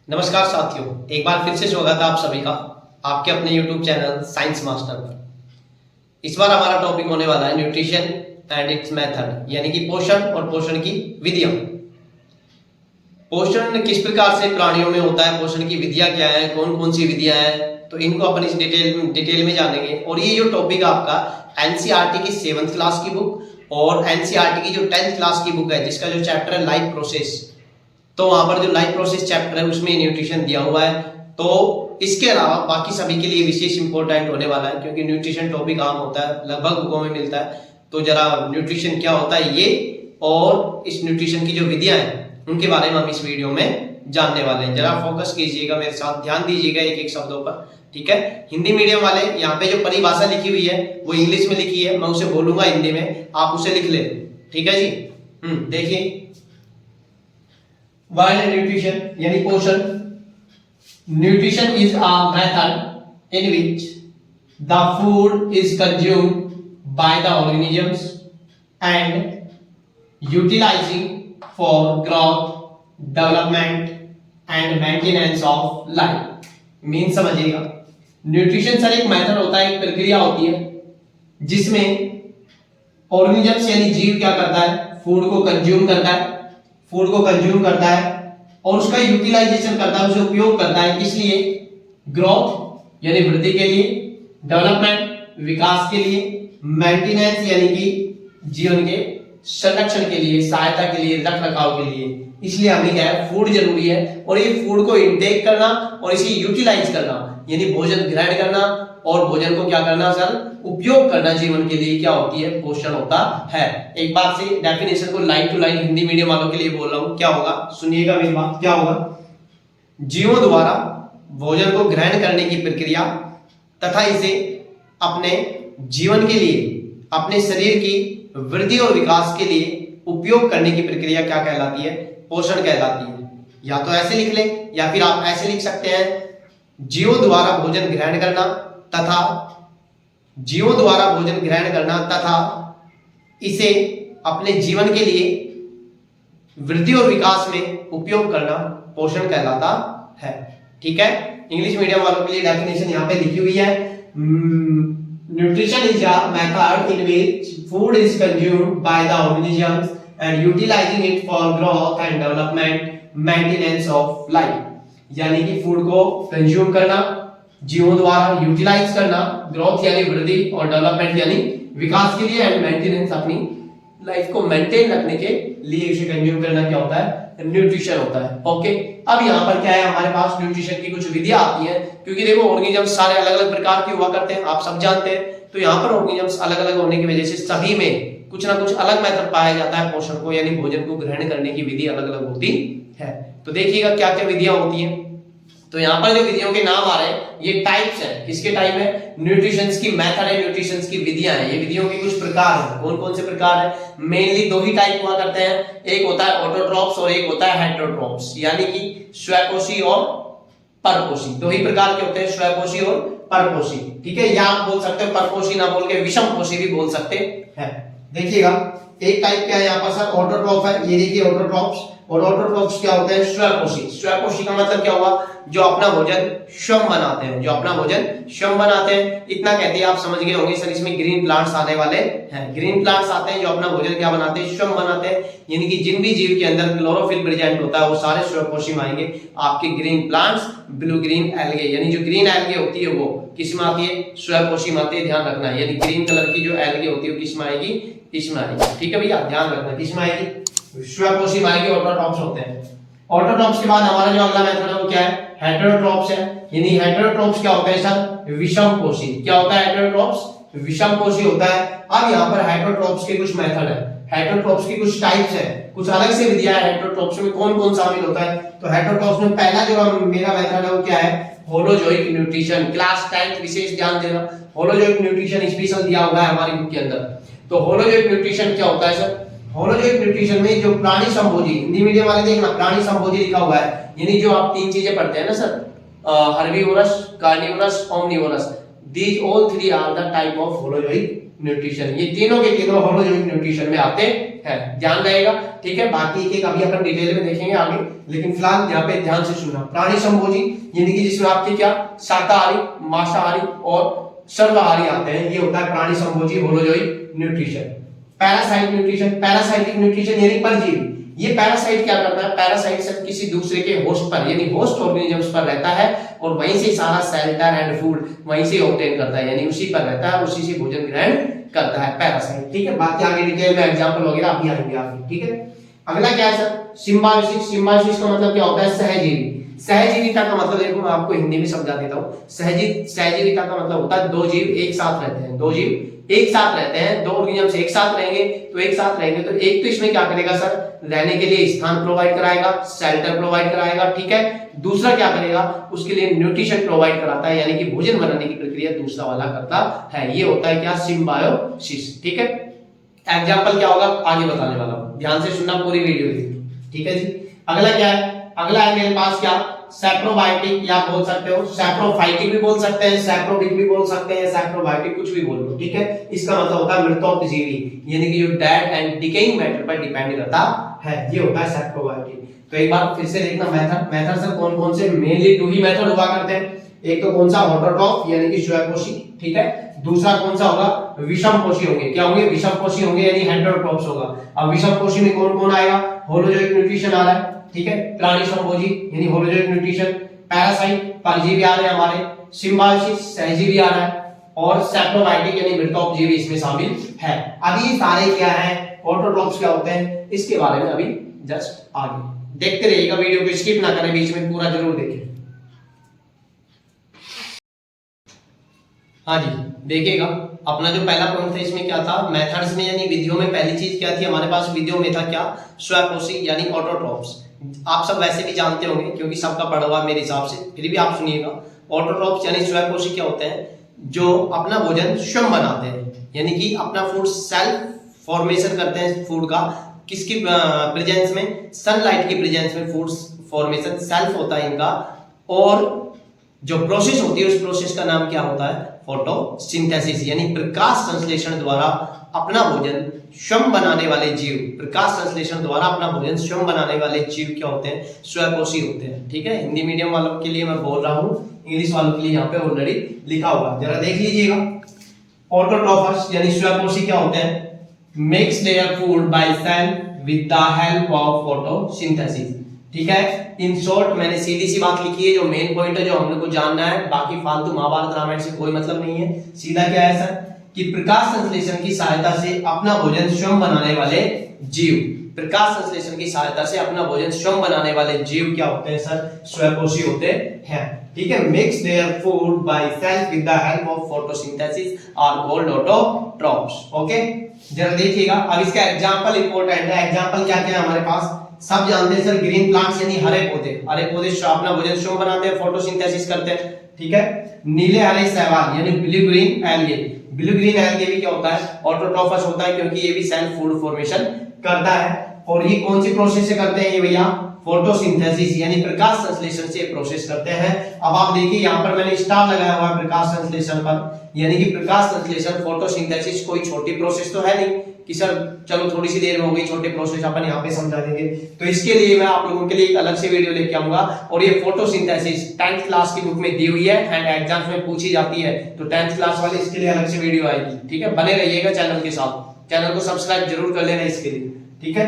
नमस्कार साथियों, एक बार फिर से स्वागत है आप सभी का आपके अपने YouTube चैनल साइंस मास्टर पर। इस बार हमारा टॉपिक होने वाला है न्यूट्रिशन एंड इट्स मेथड, यानी कि पोषण और पोषण की विधियां। पोषण किस प्रकार से प्राणियों में होता है, पोषण की विधियां क्या है, कौन कौन सी विधियां हैं, तो इनको अपन इस डिटेल में जानेंगे। और ये जो टॉपिक आपका एनसीईआरटी की 7th क्लास की बुक और एनसीईआरटी की जो 10th क्लास की बुक है, जिसका जो चैप्टर है लाइफ प्रोसेस, तो वहां पर जो लाइफ प्रोसेस चैप्टर है उसमें न्यूट्रिशन दिया हुआ है। तो इसके अलावा बाकी सभी के लिए विशेष इंपॉर्टेंट होने वाला है, क्योंकि न्यूट्रिशन टॉपिक आम होता है, लगभग बुकों में मिलता है। तो जरा न्यूट्रिशन क्या होता है ये और इस न्यूट्रिशन की जो विधियां हैं उनके बारे में हम इस वीडियो में जानने वाले हैं। जरा फोकस कीजिएगा, मेरे साथ ध्यान दीजिएगा एक एक शब्दों पर, ठीक है। हिंदी मीडियम वाले, यहाँ पे जो परिभाषा लिखी हुई है वो इंग्लिश में लिखी है, मैं उसे बोलूंगा हिंदी में, आप उसे लिख ले, ठीक है जी। देखिए, While nutrition यानी पोषण, nutrition is a method in which the food is consumed by the organisms and utilizing for growth, development and maintenance of life। Mean समझिएगा, न्यूट्रिशन सर एक मेथड होता है, एक प्रक्रिया होती है जिसमें ऑर्गेनिजम्स यानी जीव क्या करता है, फूड को कंज्यूम करता है और उसका यूटिलाइजेशन करता है, उसे उपयोग करता है। किस लिए? ग्रोथ यानी वृद्धि के लिए, डेवलपमेंट विकास के लिए, मेंटेनेंस यानी कि जीवन के संरक्षण के लिए, सहायता के लिए, रख रखाव के लिए। इसलिए हमें क्या है, फूड जरूरी है। और ये फूड को इनटेक करना और इसे यूटिलाइज करना यानी भोजन ग्रहण करना और भोजन को क्या करना सर, उपयोग करना जीवन के लिए, क्या होती है, पोषण होता है। एक बार से डेफिनेशन को line to line Hindi medium वालों के लिए बोल रहा हूं, क्या होगा सुनिएगा मेरी बात। क्या होगा? जीवों द्वारा भोजन को ग्रहण करने की प्रक्रिया तथा इसे अपने जीवन के लिए, अपने शरीर की वृद्धि और विकास के लिए उपयोग करने की प्रक्रिया क्या कहलाती है, पोषण कहलाती है। या तो ऐसे लिख ले या फिर आप ऐसे लिख सकते हैं, जीवों द्वारा भोजन ग्रहण करना तथा इसे अपने जीवन के लिए वृद्धि और विकास में उपयोग करना पोषण कहलाता है, ठीक है। इंग्लिश मीडियम वालों के लिए डेफिनेशन यहाँ पे लिखी हुई है, nutrition is a method in which food is consumed by the organisms and utilizing it for growth and development, maintenance of life. यानी कि फूड को कंज्यूम करना, जीवों द्वारा यूटिलाइज करना, ग्रोथ यानी वृद्धि और डेवलपमेंट यानी विकास के लिए, एंड मेंटेनेंस अपनी लाइफ को मेंटेन रखने के लिए इसे कंज्यूम करना क्या होता है, न्यूट्रिशन होता है। ओके, अब यहाँ पर क्या है, हमारे पास न्यूट्रिशन की कुछ विधियां आती हैं, क्योंकि देखो ऑर्गेनिजम्स सारे अलग अलग प्रकार के हुआ करते हैं, आप सब जानते हैं। तो यहाँ पर ऑर्गेनिजम्स अलग अलग होने की वजह से सभी में कुछ ना कुछ अलग मेथड पाया जाता है पोषण को यानी भोजन को ग्रहण करने की विधि अलग अलग होती है। तो देखिएगा क्या क्या विधियां होती हैं। तो यहाँ पर जो विधियों के नाम आ रहे हैं ये टाइप्स हैं। किसके टाइप है? न्यूट्रिशंस की मेथड है, न्यूट्रिशंस की विधियां हैं। ये विधियों के कुछ प्रकार हैं। कौन कौन से प्रकार है? मेनली दो ही टाइप हुआ करते हैं, एक होता है ऑटोट्रॉप्स और एक होता है हेटेरोट्रॉप्स, यानी कि स्वयंपोषी और परपोषी। दो ही प्रकार के होते हैं, स्वयंपोषी और परपोषी, ठीक है। या आप बोल सकते हो परपोषी ना बोल के विषमपोषी भी बोल सकते हैं। देखिएगा, एक टाइप क्या है यहाँ पर सर, ऑटोट्रॉप है। ये देखिए ऑटोट्रॉप्स, और ऑटोट्रॉप्स क्या होते हैं, स्वयंपोषी। स्वयंपोषी का मतलब क्या हुआ, जो अपना भोजन स्वयं बनाते हैं, जो अपना भोजन स्वयं बनाते हैं। इतना कहते हैं, आप समझ गए होंगे सर, इसमें ग्रीन प्लांट्स आने वाले हैं। ग्रीन प्लांट्स आते हैं जो अपना भोजन क्या बनाते हैं, स्वयं बनाते हैं। यानी कि जिन भी जीव के अंदर क्लोरोफिल प्रेजेंट होता है वो सारे स्वयंपोषी में आएंगे। आपके green plants, blue green algae, यानी जो ग्रीन एल्गे होती है वो किस में आती है, स्वयंपोषी में आती है, ध्यान रखना है। यानी ग्रीन कलर की जो एल्गे होती है वो किस में आएगी, इसमें आएगी, ठीक है भैया, ध्यान रखना किस में आएगी, स्वयंपोषी में आएगी। ऑटोट्रॉप्स होते हैं। ऑटोट्रॉप्स के बाद हमारा जो अगला मेथड है वो क्या है, हेटेरोट्रॉप्स है। यानी हेटेरोट्रॉप्स क्या होता है सर, विषमपोषी। क्या होता है हेटेरोट्रॉप्स, विषमपोषी होता है। अब यहाँ पर हेटेरोट्रॉप्स के कुछ मेथड है, हेटेरोट्रॉप्स की कुछ टाइप्स है, कुछ अलग से विधियां है। हेटेरोट्रॉप्स में कौन कौन शामिल होता है, तो हेटेरोट्रॉप्स में पहला जो मेरा मेथड है वो क्या है, होलोजोइक न्यूट्रिशन। क्लास 10th विशेष ध्यान देना, होलोजोइक न्यूट्रिशन स्पेशल दिया हुआ है हमारी बुक के अंदर। तो होलोजोइक न्यूट्रिशन क्या होता है सर, होलोजोइक न्यूट्रिशन में जो प्राणी संभोजी, हिंदी मीडियम वाले देखना प्राणी संभोजी लिखा हुआ है, यानी जो आप तीन चीजें पढ़ते हैं ना sir, herbivorous, carnivorous, omnivorous, these all three are the type of holozoic nutrition. ये तीनों के तीनों होमोजोइक न्यूट्रिशन में आते हैं, ध्यान रहेगा, ठीक है। बाकी एक अभी अपन डिटेल में देखेंगे आगे, लेकिन फिलहाल यहाँ पे ध्यान से सुनना। प्राणी संभोजी यानी कि जिसमें आपके क्या शाकाहारी, मांसाहारी और सर्वाहारी आते हैं, ये होता है प्राणी संभोजी holozoic nutrition. Parasite nutrition, parasitic nutrition यानी परजीवी। ये पैरासाइट क्या करता है, पैरासाइट सिर्फ किसी दूसरे के होस्ट पर यानी होस्ट ऑर्गेनिजम्स पर रहता है और वहीं से सारा शेल्टर एंड फूड वहीं से ऑब्टेन करता है, यानी उसी पर रहता है, उसी से भोजन ग्रहण करता है पैरासाइट, ठीक है। बाकी आगे डिटेल में एग्जांपल वगैरह अभी आएंगे आगे, ठीक है। अगला क्या है सर, सिम्बायोसिस। सिम्बायोसिस का मतलब क्या होता है, सहजीवी। सहजीविता का मतलब देखो मैं आपको हिंदी में समझा देता हूँ। सहजीविता का मतलब होता है दो जीव एक साथ रहते हैं, दो जीव एक साथ रहते हैं, दो ऑर्गेनिजम्स एक साथ रहेंगे, तो एक साथ रहेंगे तो एक तो इसमें क्या करेगा सर, रहने के लिए स्थान प्रोवाइड कराएगा, शेल्टर प्रोवाइड कराएगा, ठीक है। दूसरा क्या करेगा, उसके लिए न्यूट्रिशन प्रोवाइड कराता है, यानी कि भोजन बनाने की प्रक्रिया दूसरा वाला करता है। ये होता है क्या, सिम्बायोसिस, ठीक है। एग्जांपल क्या होगा आगे बताने वाला हूं, ध्यान से सुनना, पूरी वीडियो देखिए, ठीक है जी। अगला क्या है, अगला है मेरे पास क्या, सैप्रोबायोटिक, या बोल सकते हो सैप्रोफाइटिक भी बोल सकते हैं, सैप्रोबिक भी बोल सकते हैं, सैप्रोबायोटिक कुछ भी बोल लो, ठीक है। इसका मतलब होता है मृतोपजीवी, यानी कि जो डेड एंड डिकेइंग मैटर पर डिपेंड करता है, ये होता है सैप्रोबायोटिक। तो एक बार फिर से देखना मेथड से कौन कौन से, मेनली टू ही मेथड हुआ करते हैं। एक तो कौन सा, ऑटोट्रॉफ यानी कि स्वयंपोषी, ठीक है। दूसरा कौन सा होगा, विषमपोषी होंगे, क्या होंगे, विषमपोषी होंगे यानी हेटेरोट्रॉप्स होगा। अब विषमपोषी में कौन कौन आएगा, होलोजोइक न्यूट्रिशन आ रहा है, ठीक है। प्राणी संभोजी यानी होलोजोइक न्यूट्रिशन, पैरासाइट परजीवी आ रहे हैं हमारे, सिम्बायोसिस सहजीवी आ रहा है, और सैप्रोबायोटिक यानी मृतोपजीवी इसमें शामिल है। अभी ये सारे क्या है, ऑटोट्रॉप्स क्या होते हैं, इसके बारे में अभी जस्ट आगे देखते रहिएगा, वीडियो को स्किप ना करें, बीच में पूरा जरूर देखें। हाँ जी देखिएगा, अपना जो पहला पॉइंट था इसमें क्या था, मेथड्स में यानी विधियों में पहली चीज क्या थी हमारे पास, विधियों में था क्या, स्वयंपोषी यानी ऑटोट्रॉप्स। आप सब वैसे भी जानते होंगे क्योंकि सबका पढ़ा हुआ मेरे हिसाब से, फिर भी आप सुनिएगा। ऑटोट्रॉप्स यानी स्वयंपोषी क्या होते हैं, जो अपना भोजन स्वयं बनाते हैं, यानी कि अपना फूड सेल्फ फॉर्मेशन करते हैं फूड का, किसकी प्रेजेंस में, सनलाइट की प्रेजेंस में फूड फॉर्मेशन सेल्फ होता है इनका। और जो प्रोसेस होती है उस प्रोसेस का नाम क्या होता है, फोटोसिंथेसिस, यानी प्रकाश संश्लेषण द्वारा अपना भोजन स्वयं बनाने वाले जीव, प्रकाश संश्लेषण द्वारा अपना भोजन स्वयं बनाने वाले जीव क्या होते हैं, स्वयंपोषी होते हैं, ठीक है। हिंदी मीडियम वालों के लिए मैं बोल रहा हूँ, इंग्लिश वालों के लिए यहाँ पे ऑलरेडी लिखा हुआ है, जरा देख लीजिएगा। ऑटोट्रॉफर्स यानी स्वयंपोषी क्या होते हैं, makes their food by self with the help of photosynthesis, ठीक है। इन शॉर्ट मैंने सीधी सी बात लिखी है, जो मेन पॉइंट है जो हम लोग को जानना है, बाकी फालतू महाभारत रामायण से कोई मतलब नहीं है। सीधा क्या है सर, कि प्रकाश संश्लेषण की सहायता से अपना भोजन स्वयं बनाने वाले जीव, प्रकाश संश्लेषण की सहायता से अपना भोजन स्वयं बनाने वाले जीव क्या होते हैं सर, स्वयंपोषी होते हैं, ठीक है। Makes their food by self with the help of photosynthesis are called autotrophs, okay. जरा देखिएगा, अब इसका एग्जांपल इंपॉर्टेंट है। एग्जांपल क्या क्या है हमारे पास, सब जानते हैं सर, ग्रीन प्लांट्स यानी हरे पौधे, हरे पौधे अपना भोजन स्वयं बनाते हैं, फोटोसिंथेसिस करते हैं, ठीक है। नीले हरे शैवाल यानी blue green algae, blue green algae भी क्या होता है, ऑटोट्रॉफस होता है, क्योंकि ये भी सेल्फ फूड फॉर्मेशन करता है। और ये कौन सी प्रोसेस से करते हैं ये भैया, फोटोसिंथेसिस यानी प्रकाश संश्लेषण से प्रोसेस करते हैं। अब आप देखिए यहाँ पर मैंने स्टार लगाया हुआ है प्रकाश संश्लेषण पर, यानी कि प्रकाश संश्लेषण फोटोसिंथेसिस कोई छोटी प्रोसेस तो है नहीं कि सर चलो थोड़ी सी देर में हो गई, छोटे प्रोसेस अपन यहाँ पे समझा देंगे। तो इसके लिए मैं आप लोगों के लिए एक अलग से वीडियो लेके आऊंगा, और ये फोटोसिंथेसिस 10th क्लास की बुक में दी हुई है एंड एग्जाम्स में पूछी जाती है, तो 10th क्लास वाले इसके लिए अलग से वीडियो आएगी, ठीक है। बने रहिएगा चैनल के साथ, चैनल को सब्सक्राइब जरूर कर लेना इसके लिए, ठीक है।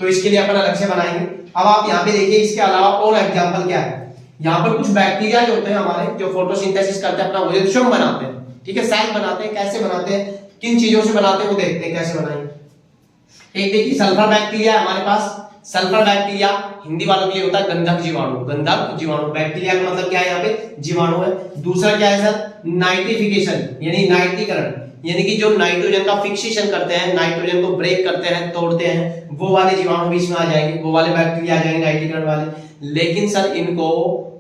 तो इसके लिए अपन अलग से बनाएंगे। अब आप यहाँ पे देखिए, इसके अलावा और एग्जाम्पल क्या है, यहाँ पर कुछ बैक्टीरिया जो होते हैं हमारे, जो फोटोसिंथेसिस करते हैं, अपना भोजन स्वयं बनाते हैं, ठीक है। सेल बनाते हैं, कैसे बनाते हैं, किन चीजों से बनाते हैं वो देखते हैं कैसे बनाएंगे। एक देखिए सल्फर बैक्टीरिया है हमारे पास, सल्फर बैक्टीरिया हिंदी वालों के लिए होता है गंधक जीवाणु, गंधक जीवाणु, बैक्टीरिया का मतलब क्या है यहाँ पे, जीवाणु है। दूसरा क्या है सर, नाइट्रिफिकेशन यानी नाइट्रीकरण, यानी कि जो नाइट्रोजन का फिक्सेशन करते हैं, नाइट्रोजन को ब्रेक करते हैं, तोड़ते हैं, वो वाले जीवाणु भी इसमें आ जाएंगे, वो वाले बैक्टीरिया आ जाएंगे नाइट्रीकरण वाले। लेकिन सर इनको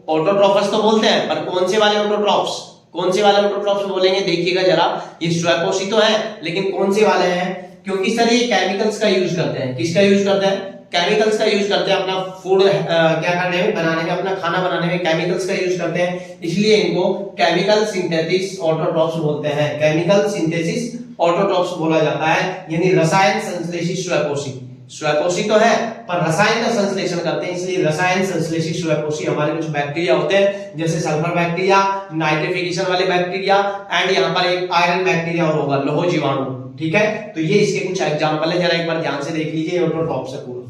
ऑटोट्रॉफस तो बोलते हैं, पर कौन से वाले ऑटोट्रॉफ्स, कौन से वाले ऑटोट्रॉफ्स बोलेंगे देखिएगा जरा, ये स्वयंपोषी तो है लेकिन कौन से वाले हैं, क्योंकि सर ये केमिकल्स का यूज करते हैं, किसका यूज करते हैं, केमिकल्स का यूज करते हैं अपना फूड क्या करने में, बनाने में, अपना खाना बनाने में केमिकल्स का यूज करते हैं, इसलिए इनको केमिकल सिंथेसिस ऑटोट्रॉफ्स बोलते हैं। केमिकल सिंथेसिस ऑटोट्रॉफ्स बोला जाता है, यानी रसायन संश्लेषी स्वयंपोषी। स्वयंपोषी तो है पर रसायन का संश्लेषण करते हैं, इसलिए रसायन संश्लेषी स्वयंपोषी हमारे कुछ बैक्टीरिया होते हैं, जैसे सल्फर बैक्टीरिया, नाइट्रिफिकेशन वाले बैक्टीरिया एंड यहाँ पर एक आयरन बैक्टीरिया और होगा, लोह जीवाणु। ठीक है, तो ये इसके कुछ एग्जांपल है, जरा एक बार ध्यान से देख लीजिए ऑटोट्रॉफ से पूरा।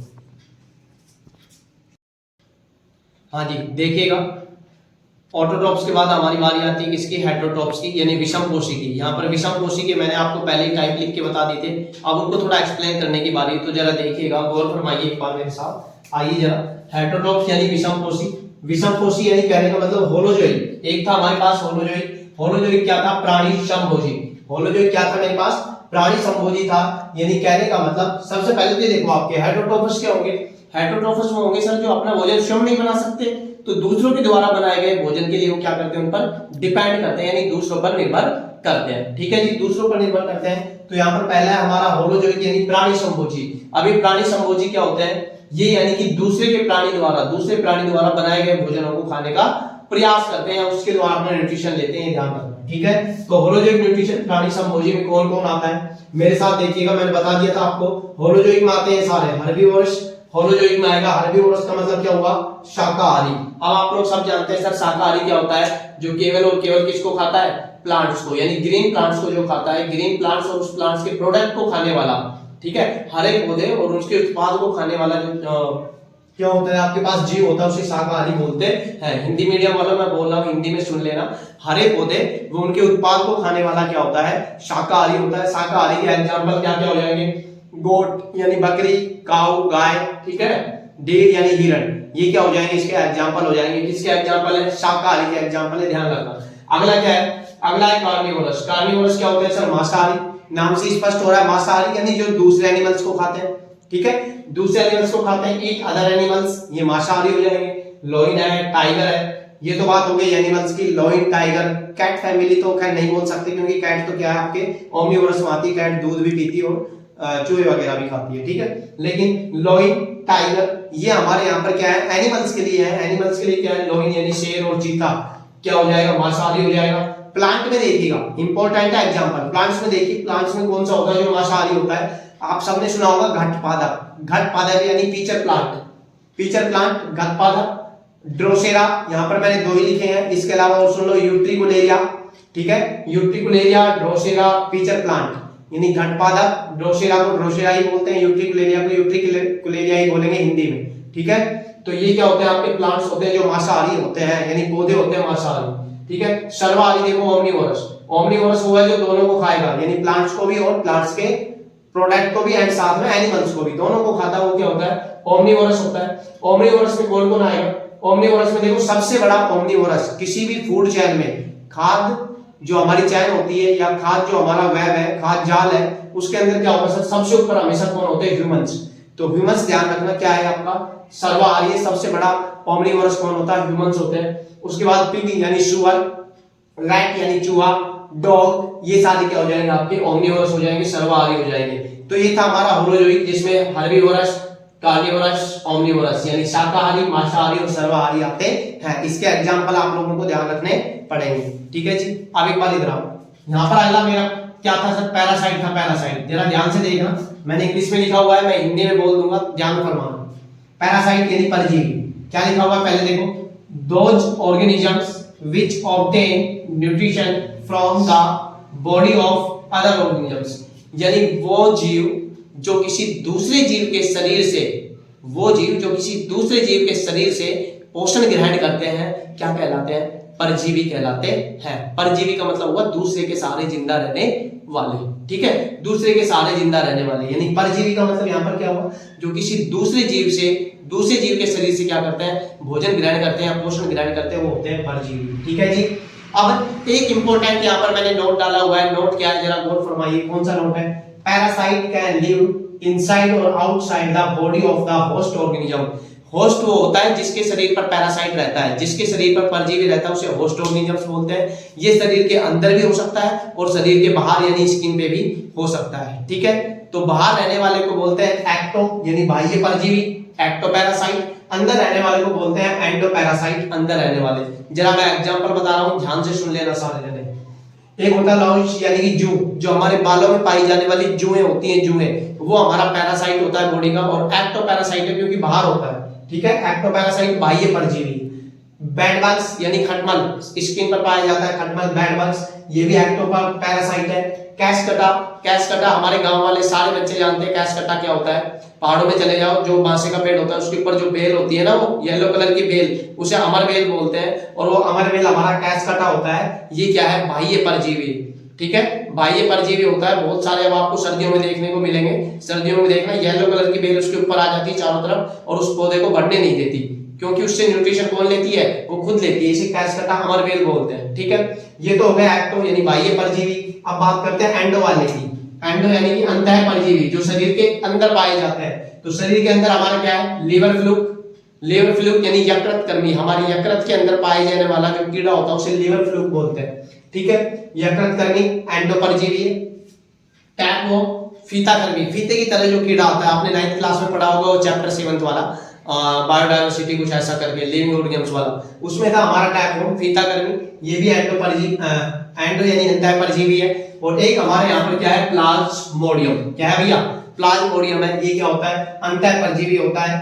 हाँ जी, देखिएगा ऑटोट्रॉफ्स के बाद हमारी बारी आती है किसकी, हेटेरोट्रॉफ्स की, यानी विषमपोषी की। यहाँ पर विषमपोषी के मैंने आपको पहले ही टाइप लिख के बता दिए थे, अब उनको थोड़ा एक्सप्लेन करने की बारी, तो जरा देखिएगा, गौर फरमाइए एक बार मेरे साथ। आइए जरा, हेटेरोट्रॉफ्स यानी विषमपोषी। विषमपोषी यानी कहने का मतलब होलोजोइक। एक था हमारे पास होलोजोइक। होलोजोइक क्या था, प्राणी समभोजी। होलोजोइक क्या था मेरे पास, प्राणी समभोजी था, यानी कहने का मतलब सबसे पहले तो देखो आपके हेटेरोट्रॉफ्स क्या होंगे, हेटेरोट्रॉफ्स वो होंगे सर जो अपना भोजन स्वयं नहीं बना सकते, तो दूसरों के द्वारा बनाए गए भोजन के लिए वो क्या करते हैं, उन पर डिपेंड करते हैं, यानी दूसरों पर निर्भर करते हैं। ठीक है जी, दूसरों पर निर्भर करते हैं। तो यहाँ पर पहला है हमारा होलोजोइक यानी प्राणी समभोजी। अभी प्राणी समभोजी क्या होते हैं, ये यानी कि दूसरे प्राणी द्वारा बनाए गए भोजनों को खाने का प्रयास करते हैं, उसके द्वारा अपना न्यूट्रिशन लेते हैं, ध्यान रखना। ठीक है, तो होलोजोइक न्यूट्रिशन प्राणी समभोजी में कौन कौन आता है, मेरे साथ देखिएगा, मैंने बता दिया था आपको। होलोजोइक में आते हैं सारे हर्बीवोरस। होलोजोइक में आएगा हर्बीवोरस का मतलब क्या हुआ, शाकाहारी। अब आप लोग सब जानते हैं सर शाकाहारी क्या होता है, जो केवल और केवल किसको खाता है, प्लांट्स को, यानी ग्रीन प्लांट्स को जो खाता है, ग्रीन प्लांट्स और उस प्लांट्स के प्रोडक्ट को खाने वाला। ठीक है, हरे पौधे और उसके उत्पाद को खाने वाला जो क्या होता है आपके पास जीव होता है, उसे शाकाहारी बोलते हैं। हिंदी मीडियम वालों मैं बोल रहा हूँ, हिंदी में सुन लेना। हरे पौधे वो उनके उत्पाद को खाने वाला क्या होता है, शाकाहारी होता है। शाकाहारी के एग्जाम्पल क्या क्या हो जाएंगे, गोट यानी बकरी, काऊ गाय, ठीक है, डेर यानी हिरण, ये क्या हो जाएंगे, इसके एग्जाम्पल हो जाएंगे। किसके एग्जाम्पल है, शाकाहारी के एग्जाम्पल है, ध्यान रखना। अगला क्या है, अगला है कार्निवोरस। कार्निवोरस क्या होता है सर, मांसाहारी। नाम से स्पष्ट हो रहा है मांसाहारी, यानी जो दूसरे एनिमल्स को खाते हैं। ठीक है, दूसरे एनिमल्स को खाते हैं, ईट अदर एनिमल्स, ये मांसाहारी हो जाएंगे। लॉइन है, टाइगर है, ये तो बात हो गई एनिमल्स की। लॉइन, टाइगर, कैट फैमिली तो खैर नहीं बोल सकते, क्योंकि कैट तो क्या है आपके ओमनिवोरस में आती है, कैट दूध भी पीती है और चूहे वगैरह भी खाती है। ठीक है, लेकिन लॉइन, टाइगर ये हमारे यहाँ पर क्या है, एनिमल्स के लिए है। एनिमल्स के लिए क्या है, लॉइन यानी शेर और चीता क्या हो जाएगा, मांसाहारी हो जाएगा। प्लांट में देखिएगा, इंपॉर्टेंट है एग्जांपल। प्लांट्स में देखिए, प्लांट्स में कौन सा होता है जो मांसाहारी होता है, आप सबने सुना होगा घटपादप। घटपादप यानी पीचर प्लांट, पीचर प्लांट, घटपादप। ड्रोसेरा, यहाँ पर मैंने दो ही लिखे हैं, इसके अलावा और सुन लो, यूट्रिकुलेरिया। ठीक है, यूट्रिकुलेरिया, ड्रोसेरा, पीचर प्लांट, यानी घटपादप। ड्रोसेरा को ड्रोसेरा ही बोलते हैं, यूट्रिकुलेरिया को यूट्रिकुलेरिया ही बोलेंगे हिंदी में। ठीक है, तो ये क्या होते हैं आपके प्लांट्स होते हैं जो मांसाहारी होते हैं, यानी पौधे होते हैं मांसाहारी। ठीक है, सर्वाहारी देखो ओमनिवोरस। ओमनिवोरस वो है जो दोनों को खाएगा, यानी प्लांट्स को भी और प्लांट्स के प्रोडक्ट को भी एंड साथ में एनिमल्स को भी, दोनों को खाता है, वो क्या होता है, ओमनिवोरस होता है। ओमनिवोरस में कौन कौन आएगा, ओमनिवोरस में देखो सबसे बड़ा ओमनिवोरस, किसी भी फूड चेन में खाद्य जो हमारी चैन होती है या खाद्य जो हमारा वेब है, खाद्य जाल है, उसके अंदर क्या होगा सर, सबसे ऊपर हमेशा कौन होते हैं, ह्यूमंस। तो ह्यूमंस ध्यान रखना क्या है आपका, सर्वाहारी सबसे बड़ा ओमनिवोरस कौन होता है, ह्यूमंस होते हैं। उसके बाद पिग यानी सुअर, रैट यानी चूहा, डॉग, ये सारे क्या हो जाएंगे आपके ओमनिवोरस हो जाएंगे, सर्वाहारी हो जाएंगे। तो ये था हमारा होलोजोइक, जिसमें हर्बीवोरस, कार्निवोरस, ओमनिवोरस यानी शाकाहारी, मांसाहारी और सर्वाहारी आते हैं। इसके एग्जांपल आप लोगों को ध्यान रखने पड़ेंगे। ठीक है जी, अब एक बार इधर आओ, यहाँ पर अगला मेरा क्या था सर, पैरासाइट था। पैरासाइट जरा ध्यान से देखना, मैंने इंग्लिश में लिखा हुआ है, मैं हिंदी में बोल दूंगा, ध्यान फरमाना। पैरासाइट यानी परजीवी, क्या लिखा हुआ है पहले देखो, those organisms which obtain nutrition from the body of other organisms, यानी वो जीव जो किसी दूसरे जीव के शरीर से, वो जीव जो किसी दूसरे जीव के शरीर से पोषण ग्रहण करते हैं, क्या कहलाते हैं, परजीवी कहलाते हैं। परजीवी का मतलब हुआ दूसरे के सहारे जिंदा रहने वाले। ठीक है, दूसरे के सहारे जिंदा रहने वाले, यानी परजीवी का मतलब यहाँ पर क्या हुआ, जो किसी दूसरे जीव से, दूसरे जीव के शरीर से क्या करते हैं, भोजन ग्रहण करते हैं, पोषण ग्रहण करते हैं, वो होते हैं परजीवी। ठीक है जी, अब एक इंपॉर्टेंट यहाँ पर मैंने नोट डाला हुआ है, नोट क्या है जरा गौर फरमाइए, कौन सा नोट है, पैरासाइट कैन लिव इनसाइड और outside the body of the host organism. Host वो होता है जिसके शरीर पर पैरासाइट रहता है, जिसके शरीर पर परजीवी रहता है, उसे होस्ट ऑर्गेनिजम्स बोलते हैं। ये शरीर के अंदर भी हो सकता है और शरीर के बाहर यानी स्किन पे भी हो सकता है। ठीक है, तो बाहर रहने वाले को बोलते हैं एक्टो यानी बाह्य परजीवी, एक्टोपैरासाइट। अंदर रहने वाले को बोलते हैं एंडोपैरासाइट, अंदर रहने वाले। जरा मैं एग्जांपल बता रहा हूं, ध्यान से सुन लेना सारे जने। एक होता है लाउंज यानी कि जू, जो हमारे बालों में पाई जाने वाली जुएं होती हैं, जुएं, वो हमारा पैरासाइट होता है बॉडी का। और एक्टोपैरासाइट है क्योंकि बाहर होता है, ठीक है। एक्टोपैरासाइट बाह्य परजीवी। बेडबग्स यानी खटमल, स्किन पर पाया जाता है खटमल, बेडबग्स, ये भी एक्टोपैरासाइट है। कैसकटा, कैसकटा हमारे गांव वाले सारे बच्चे जानते हैं कैसकटा क्या होता है। पहाड़ों में चले जाओ, जो बांसे का पेड़ होता है उसके ऊपर जो बेल होती है ना, वो येलो कलर की बेल, उसे अमर बेल बोलते हैं। और वो अमर बेल हमारा कैसकटा होता है। ये क्या है? बाह्य परजीवी, ठीक है, बाह्य परजीवी होता है। बहुत सारे अब आपको सर्दियों में देखने को मिलेंगे। सर्दियों में देखना येलो कलर की बेल उसके ऊपर आ जाती है चारों तरफ, और उस पौधे को बढ़ने नहीं देती, क्योंकि उससे न्यूट्रिशन कौन लेती है? वो खुद लेती है। इसे कैसकटा अमर बेल बोलते हैं, ठीक है। ये तो हो गया एक्टो यानी बाह्य परजीवी। अब बात करते हैं एंडो वाले की। एंडो यानी कि अंतः परजीवी, जो शरीर के अंदर पाए जाते हैं। तो शरीर के अंदर हमारा क्या है? लीवर फ्लूक, लीवर फ्लूक यानी यकृत कर्मी, हमारी यकृत के अंदर पाए जाने वाला जो कीड़ा होता है उसे लीवर फ्लूक बोलते हैं, ठीक है। यकृत कर्मी एंडो परजीवी है। टैपो फीता कर्मी, फीते की तरह जो कीड़ा होता है, आपने 9th क्लास में पढ़ा होगा, चैप्टर 7 वाला बायोडायवर्सिटी कुछ ऐसा करके, लिविंग ऑर्गेनिज्म वाला, उसमें था हमारा टैपो फीता कर्मी। ये भी एंडो परजीवी, एंडो यानी अंतः परजीवी है। और एक हमारे यहाँ पर क्या है? प्लाज्मोडियम। क्या है भैया? प्लाज्मोडियम है। ये क्या होता है? अंतः परजीवी होता है।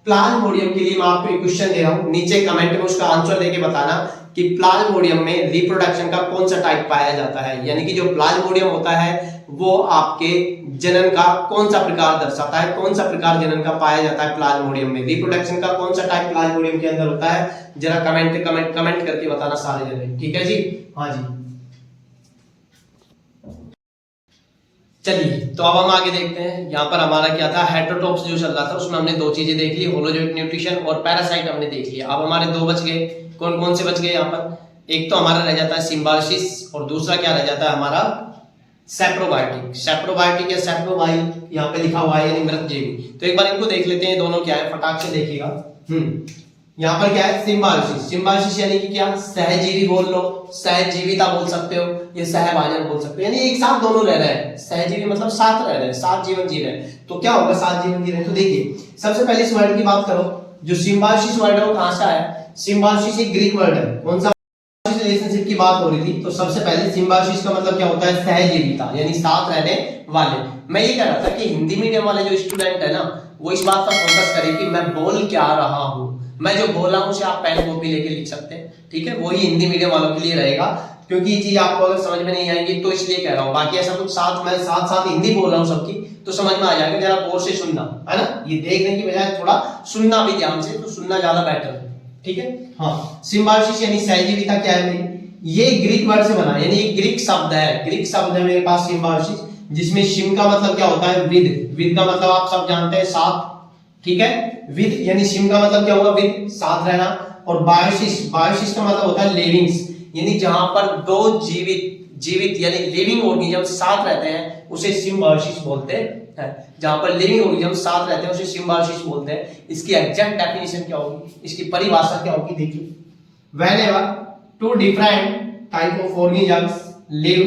प्लाज्मोडियम के लिए मैं आपको एक क्वेश्चन दे रहा हूं, नीचे कमेंट में उसका आंसर देके बताना कि प्लाज्मोडियम में रिप्रोडक्शन का कौन सा टाइप पाया जाता है। यानी कि जो प्लाज्मोडियम होता है वो आपके जनन का कौन सा प्रकार दर्शाता है, कौन सा प्रकार जनन का पाया जाता है प्लाज्मोडियम में। रिप्रोडक्शन का कौन सा टाइप प्लाज्मोडियम के अंदर होता है, जरा कमेंट करके बताना सारे जने, ठीक है जी। हाँ जी, चलिए तो अब हम आगे देखते हैं। यहाँ पर हमारा क्या था? हेटेरोट्रोप्स जो चल रहा था उसमें हमने दो चीजें देख ली, होलोजोइक न्यूट्रिशन और पैरासाइट हमने देख लिया। अब हमारे दो बच गए। कौन कौन से बच गए यहाँ पर? एक तो हमारा रह जाता है सिम्बायोसिस, और दूसरा क्या रह जाता है हमारा? सेप्रोबायोटिक। सेप्रोबायोटिक या सेप्रोबाइल यहाँ पे लिखा हुआ है, यानी मृतजीवी। तो एक बार इनको देख लेते हैं, दोनों क्या है, फटाक से देखिएगा। यहाँ पर क्या है? सिम्बायोसिस। सिम्बायोसिस यानी कि क्या? सहजीवी बोल लो, सहजीविता बोल सकते हो, ये सहभाजन बोल सकते हो, यानी एक साथ दोनों रह रहे हैं। सहजीवी मतलब साथ रह रहे हैं, साथ जीवन जी रहे हैं। तो क्या होगा साथ जीवन जी रहे हैं? तो देखिए सबसे पहले इस वर्ड की बात करो, जो सिम्बायोसिस वर्ड है वो कहां से आया? सिम्बायोसिस एक ग्रीक वर्ड है। कौन सा? रिलेशनशिप की बात हो रही थी। तो सबसे पहले सिम्बायोसिस का मतलब क्या होता है? सहजीविता, यानी साथ रहने वाले। मैं ये कह रहा था कि हिंदी मीडियम वाले जो स्टूडेंट है ना, वो इस बात पर फोकस करें कि मैं बोल क्या रहा हूं। मैं जो बोला हूं उसे आप पेन कॉपी लेके लिख सकते हैं, ठीक है। वही हिंदी मीडियम वालों के लिए रहेगा, क्योंकि ये चीज आपको अगर समझ में नहीं आएगी तो इसलिए कह रहा हूं। बाकी ऐसा कुछ मैं साथ साथ हिंदी बोल रहा हूं सबकी, तो समझ में आ जाएगा। जरा गौर से सुनना, है ना, ये देखने की बजाय थोड़ा सुनना भी ध्यान से, तो सुनना ज्यादा बेटर है, ठीक है। हाँ, सिम्बायोसिस यानी सहजीविता क्या है मेरी? ये ग्रीक वर्ड से बना, यानी एक ग्रीक शब्द है, ग्रीक शब्द है मेरे पास सिम्बायोसिस, जिसमें सिम का मतलब क्या होता है? विद। विद का मतलब आप सब जानते हैं साथ, ठीक है। विद यानी सिम का मतलब क्या हुआ? विद, साथ रहना। और बायोसिस, बायोसिस का मतलब होता है लिविंग्स, यानी जहां पर दो जीवित यानी लिविंग ऑर्गेनिज्म साथ रहते हैं उसे सिम्बायोसिस बोलते हैं। जहां पर लिविंग ऑर्गेनिज्म साथ रहते हैं उसे सिम्बायोसिस बोलते हैं। इसकी एग्जैक्ट डेफिनेशन क्या होगी, इसकी परिभाषा क्या होगी? देखिए, whenever two different type of organisms live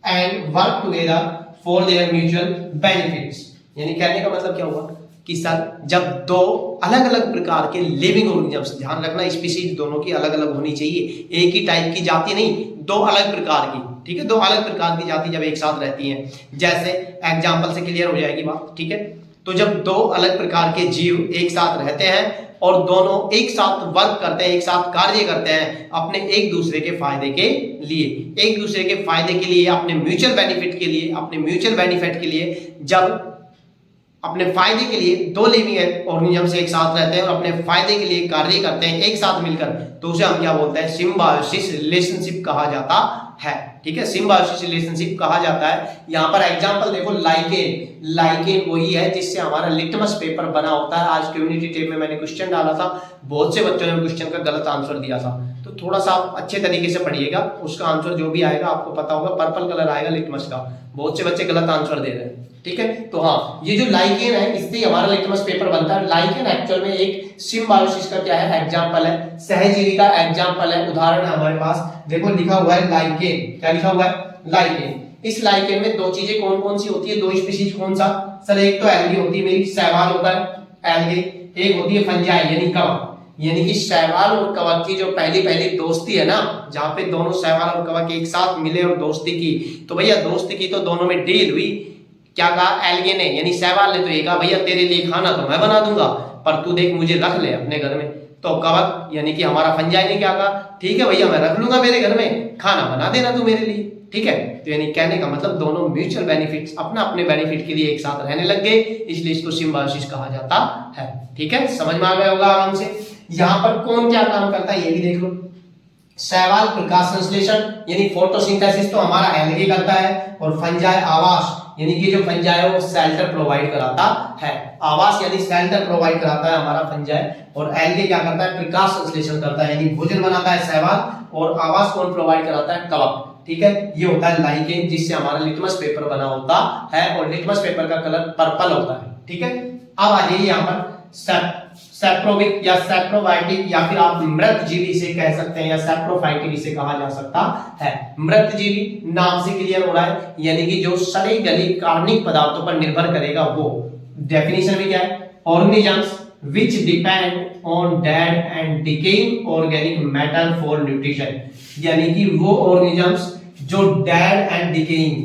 and work together for their mutual benefits. यानी कहने का मतलब क्या हुआ कि सर जब दो अलग अलग प्रकार के लिविंग ऑर्गेनिजम्स, ध्यान रखना स्पीशीज दोनों की अलग अलग होनी चाहिए, एक ही टाइप की जाति नहीं, दो अलग प्रकार की, ठीक है, दो अलग प्रकार की जाति जब एक साथ रहती हैं, जैसे एग्जांपल से क्लियर हो जाएगी बात, ठीक है। तो जब दो अलग प्रकार के जीव एक साथ रहते हैं और दोनों एक साथ वर्क करते हैं, एक साथ कार्य करते हैं अपने एक दूसरे के फायदे के लिए, एक दूसरे के फायदे के लिए, अपने म्यूचुअल बेनिफिट के लिए, अपने म्यूचुअल बेनिफिट के लिए, जब अपने फायदे के लिए दो लिविंग ऑर्गेनिजम्स एक साथ रहते हैं और अपने फायदे के लिए कार्य करते हैं एक साथ मिलकर, तो उसे हम क्या बोलते हैं? सिम्बायोसिस रिलेशनशिप कहा जाता है, ठीक है। सिम्बायोसिस रिलेशनशिप कहा जाता है। यहाँ पर एग्जांपल देखो, लाइकेन। लाइकेन वही है जिससे हमारा लिटमस पेपर बना होता है। आज कम्युनिटी टेब में मैंने क्वेश्चन डाला था, बहुत से बच्चों ने क्वेश्चन का गलत आंसर दिया था, तो थोड़ा सा आप अच्छे तरीके से पढ़िएगा, उसका आंसर जो भी आएगा आपको पता होगा, पर्पल कलर आएगा लिटमस का। बहुत से बच्चे गलत आंसर दे रहे हैं, ठीक है। तो हाँ, ये जो लाइकेन है इससे हमारा लिटमस पेपर बनता है। लाइकेन एक्चुअल में एक सिम्बायोसिस का क्या है? एग्जांपल है, सहजीवी का एग्जांपल है, उदाहरण है हमारे पास। देखो लिखा हुआ है लाइकेन, क्या लिखा हुआ है? लाइकेन। इस लाइकेन में दो चीजें कौन कौन सी होती है, दो स्पीशीज कौन सा सर, एक तो एल्गी होती है मेरी, शैवाल होता है एल्गी, एक होती है फंजाई यानी कवक। यानी कि शैवाल और कवक की जो पहली पहली दोस्ती है ना, जहां पे दोनों शैवाल और कवक एक साथ मिले और दोस्ती की, तो भैया दोस्ती की तो दोनों में डील हुई। क्या कहा एल्गे ने यानी शैवाल ने तो ये कहा भैया तेरे लिए खाना तो मैं बना दूंगा, पर तू देख मुझे रख ले अपने घर में। तो कवक यानी कि हमारा फंजाई ने क्या कहा, ठीक है भैया मैं रख लूंगा मेरे घर में, खाना बना देना तू मेरे लिए, ठीक है। तो यानी कहने का मतलब दोनों म्यूचुअल बेनिफिट्स अपना अपने बेनिफिट के लिए एक साथ रहने लग गए, इसलिए इसको सिम्बायोसिस कहा जाता है। ठीक है, समझ में आ गया होगा आराम से। यहाँ पर कौन क्या काम करता है ये भी देख लो। शैवाल प्रकाश संश्लेषण यानी फोटोसिंथेसिस तो हमारा एल्गे करता है, और फंजाई आवास यानी कि जो फंजाई है वो शेल्टर प्रोवाइड कराता है। आवास यानी शेल्टर प्रोवाइड कराता है हमारा फंजाई, और एल्गे क्या करता है, प्रकाश संश्लेषण करता है यानी भोजन बनाता है शैवाल, और आवास कौन प्रोवाइड कराता है, कवक। ठीक है, ये होता है लाइकेन, जिससे हमारा लिटमस पेपर बना होता है, और लिटमस पेपर का कलर पर्पल होता है। ठीक है, अब आ जाइए यहाँ पर सेप्रोबिक या सेप्रोबायोटिक, या फिर आप मृत जीवी इसे कह सकते हैं, या सेप्रोफाइटिक इसे कहा जा सकता है। मृत जीवी नाम से क्लियर हो रहा है, यानी कि जो सड़े गले कार्बनिक पदार्थों पर निर्भर करेगा वो। डेफिनेशन में क्या है, organisms which depend on dead and decaying organic matter for nutrition, यानी कि वो ऑर्गेनिजम्स जो dead and decaying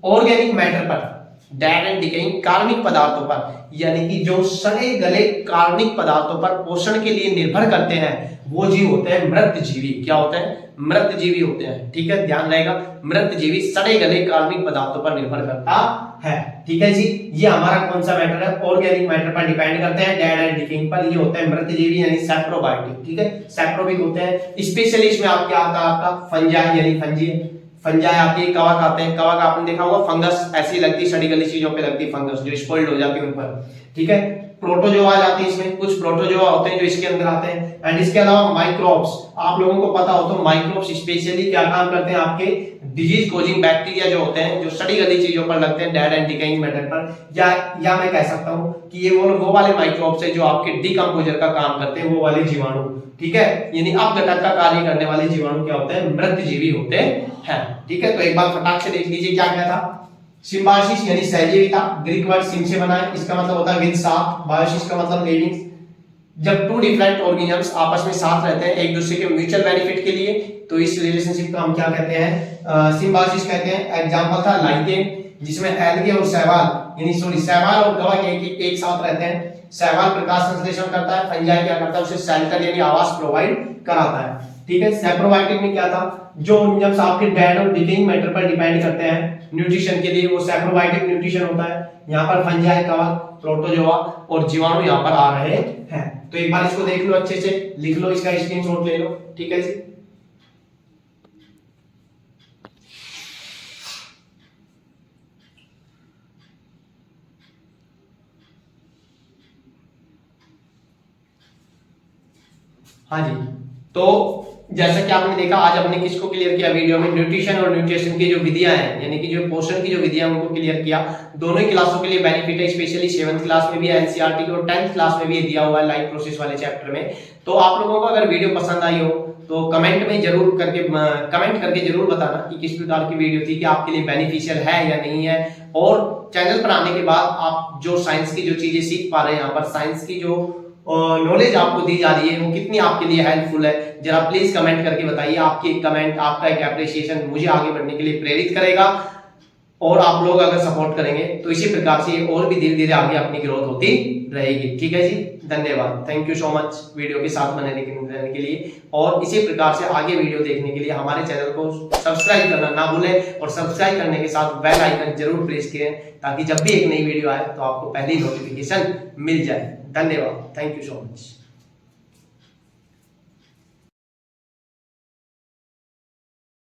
organic matter पर, डेड एंड डिकेइंग कार्बनिक पदार्थों पर, यानी कि जो सड़े गले कार्बनिक पदार्थों पर पोषण के लिए निर्भर करते हैं, वो जीव होते हैं मृत जीवी। क्या होते हैं, मृत जीवी होते हैं। ठीक है, ध्यान रहेगा, मृत जीवी सड़े गले कार्बनिक पदार्थों पर निर्भर करता है। ठीक है जी, ये हमारा कौन सा मैटर है, ऑर्गेनिक मैटर पर डिपेंड करते हैं, डेड एंड डिकेइंग पर। ये होते हैं मृत जीवी यानी सेप्रोबायोटिक। ठीक है, सेप्रोबिक होते हैं। स्पेशली इसमें आप क्या आता है, आपका फंजाई यानी फंजाई आती है, कवक आते हैं। कवक आपने देखा होगा फंगस ऐसी लगती है, सड़ी गली चीजों पे लगती है फंगस जो स्पॉइल्ड हो जाती है उन पर। ठीक है, प्रोटोजोआ जाती है इसमें, कुछ प्रोटोजोआ होते हैं जो इसके अंदर आते हैं। एंड इसके अलावा माइक्रोब्स, आप लोगों को पता हो तो माइक्रोब्स स्पेशली क्या काम करते हैं, आपके डिजीज कॉजिंग बैक्टीरिया जो होते हैं, जो सड़ी गली चीजों पर लगते हैं, डेड एंड डिकेइंग मैटर पर, या मैं कह सकता हूं कि ये वो वाले माइक्रोब्स है जो आपके डिकम्पोजर का काम करते हैं, वो वाले जीवाणु। ठीक है, यानी अपघटन का कार्य करने वाले जीवाणु क्या होते हैं, मृत जीवी होते हैं। ठीक है, तो एक बार फटाक से देख लीजिए क्या क्या था। सिम्बायोसिस यानी सहजीविता, ग्रीक वर्ड सिम से बना है, इसका मतलब होता है विद साथ। बायोसिस का मतलब लिविंग, जब टू डिफरेंट ऑर्गेनिजम्स आपस में साथ रहते हैं एक दूसरे के म्यूचुअल बेनिफिट के लिए, तो इस रिलेशनशिप को हम क्या कहते हैं, सिम्बायोसिस कहते हैं। एग्जांपल था लाइकेन, जिसमें एल्गे और शैवाल यानी शैवाल और कवक एक साथ रहते हैं। शैवाल प्रकाश संश्लेषण करता है, फंजाई क्या करता है, उसे शेल्टर यानी आवास प्रोवाइड कराता है। ठीक है, सेप्रोबायोटिक में क्या था, जो ऑर्गेनिजम्स आपके डेड और डिकेइंग मैटर पर डिपेंड करते हैं न्यूट्रिशन के लिए, वो सेप्रोबायोटिक न्यूट्रिशन होता है। यहाँ पर फंजाई, कवक, प्रोटोजोआ और जीवाणु यहाँ पर आ रहे हैं। तो एक बार इसको देख लो, अच्छे से लिख लो, इसका स्क्रीनशॉट ले लो। ठीक है जी, हाँ जी। तो जैसा कि आपने देखा, आज हमने किसको क्लियर किया वीडियो में, न्यूट्रिशन और न्यूट्रिशन की जो विधियां हैं, यानी कि जो पोषण की जो विधियां उनको क्लियर किया। दोनों ही क्लासों के लिए बेनिफिट है, स्पेशली 7th क्लास में भी है एनसीईआरटी और 10th क्लास में भी दिया हुआ है लाइफ प्रोसेस वाले चैप्टर में। तो आप लोगों को अगर वीडियो पसंद आई हो तो कमेंट करके जरूर बताना कि किस प्रकार की वीडियो थी, कि आपके लिए बेनिफिशियल है या नहीं है। और चैनल पर आने के बाद आप जो साइंस की जो चीजें सीख पा रहे हैं, यहाँ पर साइंस की जो नॉलेज आपको दी जा रही है वो कितनी आपके लिए हेल्पफुल है, जरा प्लीज कमेंट करके बताइए। आपकी एक कमेंट, आपका एक एप्रिसिएशन मुझे आगे बढ़ने के लिए प्रेरित करेगा, और आप लोग अगर सपोर्ट करेंगे तो इसी प्रकार से और भी धीरे धीरे आगे अपनी ग्रोथ होती रहेगी। ठीक है जी, धन्यवाद, thank you so much video के साथ बने रहने के लिए। और इसी प्रकार से आगे वीडियो देखने के लिए हमारे चैनल को सब्सक्राइब करना ना भूलें, और सब्सक्राइब करने के साथ बेल आइकन जरूर प्रेस करें, ताकि जब भी एक नई वीडियो आए तो आपको पहली नोटिफिकेशन मिल जाए। धन्यवाद, थैंक यू सो मच।